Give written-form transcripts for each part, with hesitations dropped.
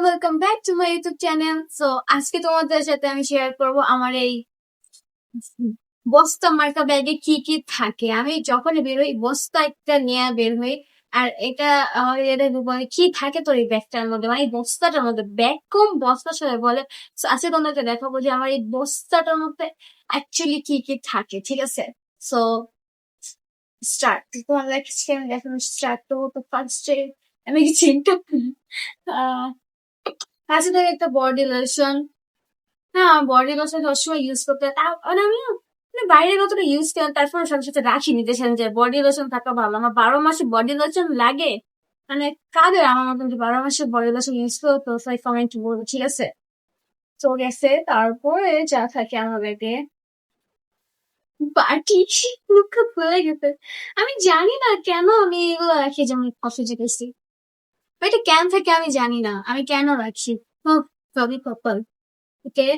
Welcome back to my YouTube channel. So আজকে তোমাদের সাথে আমি শেয়ার করব আমার এই বস্তা মার্কা ব্যাগে কি কি থাকে। আমি যখনই বের হই বস্তা একটা নিয়ে বের হই। আর এটা এটা বলে কি থাকে তোর এই ব্যাগটার মধ্যে, মানে এই বস্তাটার মধ্যে, ব্যাগ কম বস্তা সবাই বলে। So, আজকে তোমাদেরকে দেখাবো যে আমার এই বস্তাটার মধ্যে অ্যাকচুয়ালি কি কি থাকে, ঠিক আছে? সো স্টার্ট, তোমার দেখছি আমি দেখানো স্টার্ট তো ফার্স্টে আমি কি চিন্তা আহ কাছে থেকে একটা বডি লোশন। হ্যাঁ, বডি লোশন সবসময় ইউজ করতে হয়। মানে আমি মানে বাইরে কতটা ইউজ করি, তারপর সাথে সাথে রাখি নিতেছেন যে বডি লোশন থাকা ভালো। আমার 12 মাসে বডি লোশন লাগে, মানে কাদের আমার মতন যে 12 মাসে বডি লোশন ইউজ করো তো তাই কমেন্ট বলবো, ঠিক আছে? তো গেছে, তারপরে যা থাকে আমার ব্যাগে বাটি, মুখ ভুলে গেছে। আমি জানি না কেন আমি এগুলো রাখি, যেমন কফি গেছি, এটা কেন থাকে আমি জানি না, আমি কেন রাখি। সবই কপাল। ওকে,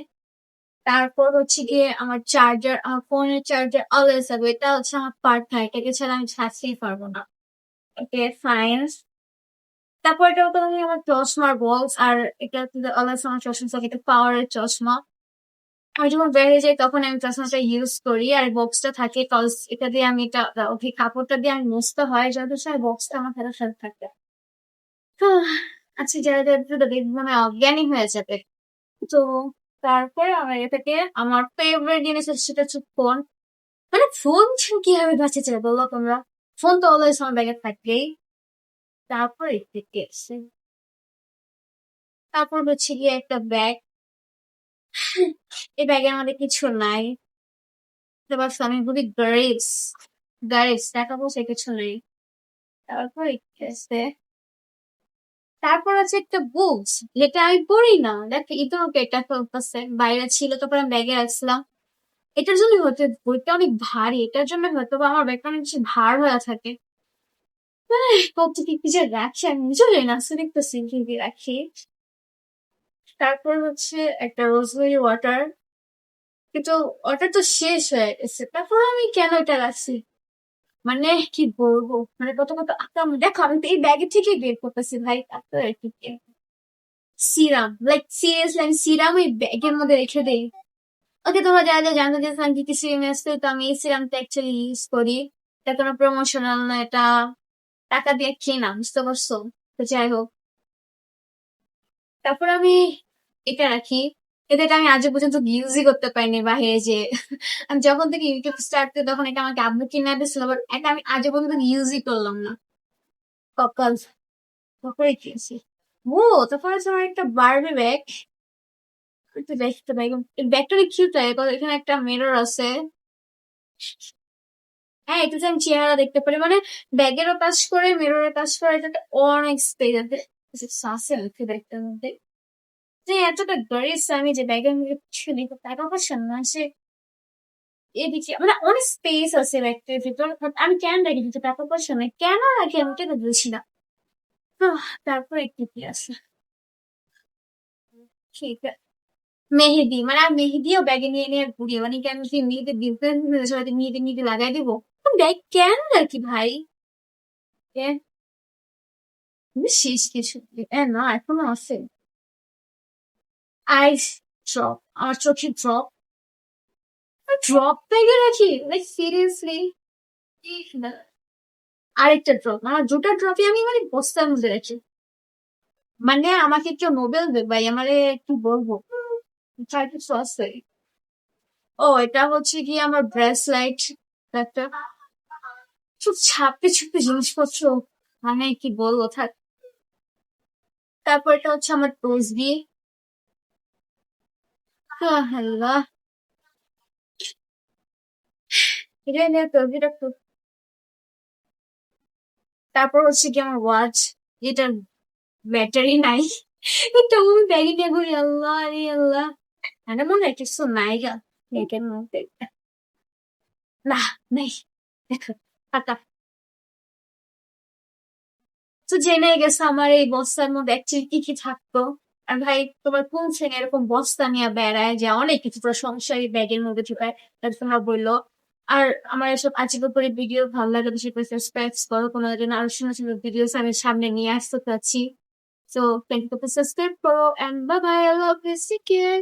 তারপর হচ্ছে গিয়ে আমার চার্জার, আমার ফোনের চার্জার অলওয়েজ থাকবে, এটা হচ্ছে আমার পার্টনার, এটাকে ছাড়া আমি থাকতেই পারবো না। Okay fine. তারপর এটা হতো আমি আমার চশমার বক্স, আর এটা অলওয়েজ আমার চশমা থাকে, এটা পাওয়ারের চশমা। আমি যখন বের হয়ে যাই তখন আমি চশমাটা ইউজ করি, আর বক্সটা থাকে কজ এটা দিয়ে আমি এটা, ওকে কাপড়টা দিয়ে আমি মুছতে হয়, যত সময় বক্সটা আমার হাতের সাথে থাকে। আচ্ছা, যারা যারা মানে অজ্ঞানী হয়ে যাবে। তো তারপরে আমার এটাকে, আমার ফেভারিট জিনিস হচ্ছে সেটা হচ্ছে ফোন। মানে ফোন ছাড়া কিভাবে বাঁচা যায় বলো তোমরা? ফোন তো অলওয়েজ আমার ব্যাগে থাকবেই। তারপর থেকে এসে, তারপর হচ্ছে গিয়ে একটা ব্যাগ। এই ব্যাগের মধ্যে কিছু নাই, বুঝতে পারছো? আমি খুবই গরিবস, গরিবস, টাকা পয়সা কিছু নেই। তারপর এসে, তারপর আছে একটা বুকস, যেটা আমি পড়ি না। দেখ এটা ওকে, এটা ফেলতেছে বাইরে ছিল, তারপর আমি ব্যাগে রাখছিলাম। এটার জন্য হয়তো বইটা অনেক ভারী, এটার জন্য হয়তো বা আমার ব্যাগটা অনেক বেশি ভার হয়ে থাকে। কত কি কি যে রাখি আমি নিজেও জানি না, আসলে দেখতেছি কি কি রাখি। তারপর হচ্ছে একটা রোজমেরি ওয়াটার, কিন্তু ওয়াটার তো শেষ হয়ে গেছে, তারপর আমি কেন এটা রাখছি, মানে কি বলবো, মানে কত কত আকাম। দেখো আমি তো এই ব্যাগে থেকেই বের করতেছি ভাই, তারপর আর কি সিরাম, লাইক সিরিয়াসলি আমি সিরাম ওই ব্যাগের মধ্যে রেখে দেই। ওকে, তোমরা যারা যারা জানতে চাইছেন কি কি সিরাম আসছে, তো আমি এই সিরামটা অ্যাকচুয়ালি ইউজ করি। এটা কোনো প্রমোশনাল না, এটা টাকা দিয়ে কেনা, বুঝতে পারছো? তো যাই হোক, তারপর আমি এটা রাখি। এটা আমি আজও পর্যন্ত ইউজই করতে পারিনি বাহিরে যে। আমি যখন থেকে ইউটিউব স্টার্ট করি তখন এটা আমাকে আব্বু কিনে দিয়েছিল, বাট এটা আমি আজও পর্যন্ত ইউজই করলাম না। কপাল। তারপরে কি আছে? ও, তারপরে আছে আমার একটা বারবি ব্যাগ। একটা ব্যাগ, একটা ব্যাগ, ব্যাগটা অনেক কিউট লাগে, কারণ এখানে একটা মিরর আছে। হ্যাঁ, এটা যে আমি চেহারা দেখতে পারি, মানে ব্যাগেরও কাজ করে মিররের কাজ করে, এটা অনেক স্পেস আছে। আছে ব্যাগটার মধ্যে, যে এতটা গরিব আমি যে ব্যাগের মধ্যে কিছু নেই, তো টাকা পয়সা না সে এদিকে, মানে অনেক স্পেস আছে ব্যাগটার ভিতর, but আমি কেন রাখি কিন্তু টাকা পয়সা নেই, কেন রাখি আমি কেন বুঝি না। তারপর একটু কি আছে, ঠিক আছে, মেহেদি, মানে আমি মেহেদিও ব্যাগে নিয়ে নিয়ে ঘুরি, মানে কেন কি মেয়েদের দিতে সবাই মেহেদি নিতে লাগাই দিব। ব্যাগ কেন রাখি ভাই? কেন? শেষ কিছু না, এখনো আছে। আইস ড্রপ, আমার চোখে ড্রপ, ড্রপ ব্যাগে রাখি, লাইক সিরিয়াসলি। আরেকটা ড্রপ, আমার দুটা ড্রপই আমি মানে বস্তার মধ্যে রাখি। মানে আমাকে কেউ নোবেল দেবে ভাই, আমারে কি বলবো, তার কিছু আছে। ও, এটা হচ্ছে কি আমার ব্রেসলাইট একটা, খুব ছাপে ছাপে জিনিসপত্র, মানে কি বলবো থাক। তারপর এটা হচ্ছে আমার তসবি। আল্লাহ, এটা নিয়ে তসবিটা খুব। তারপর হচ্ছে কি আমার ওয়াচ, যেটার ব্যাটারি নাই, এটা আমি ব্যাগে নিয়ে ঘুরি। আল্লাহ রে আল্লাহ, এটা মনে হয় কিছু নাই গা এটার মধ্যে, না নেই, দেখো ফাঁকা। তো জেনে গেছে আমার এই বস্তার মধ্যে অ্যাকচুয়ালি কি কি থাকতো। আর ভাই, তোমার কোন শ্রেণী এরকম বস্তা নিয়ে বেড়ায় যে অনেক কিছু পুরো সংসারী ব্যাগের মধ্যে ঢুকায়, তাহলে তোমার বললো। আর আমার এসব আজীবন করে ভিডিও ভালো লাগে তো সেটা সাবস্ক্রাইব করো, কোনো জন্য আরো সুন্দর সুন্দর ভিডিও আমি সামনে নিয়ে আসতে চাচ্ছি। তো চ্যানেলটাকে সাবস্ক্রাইব করো, and bye bye, I love you, take care.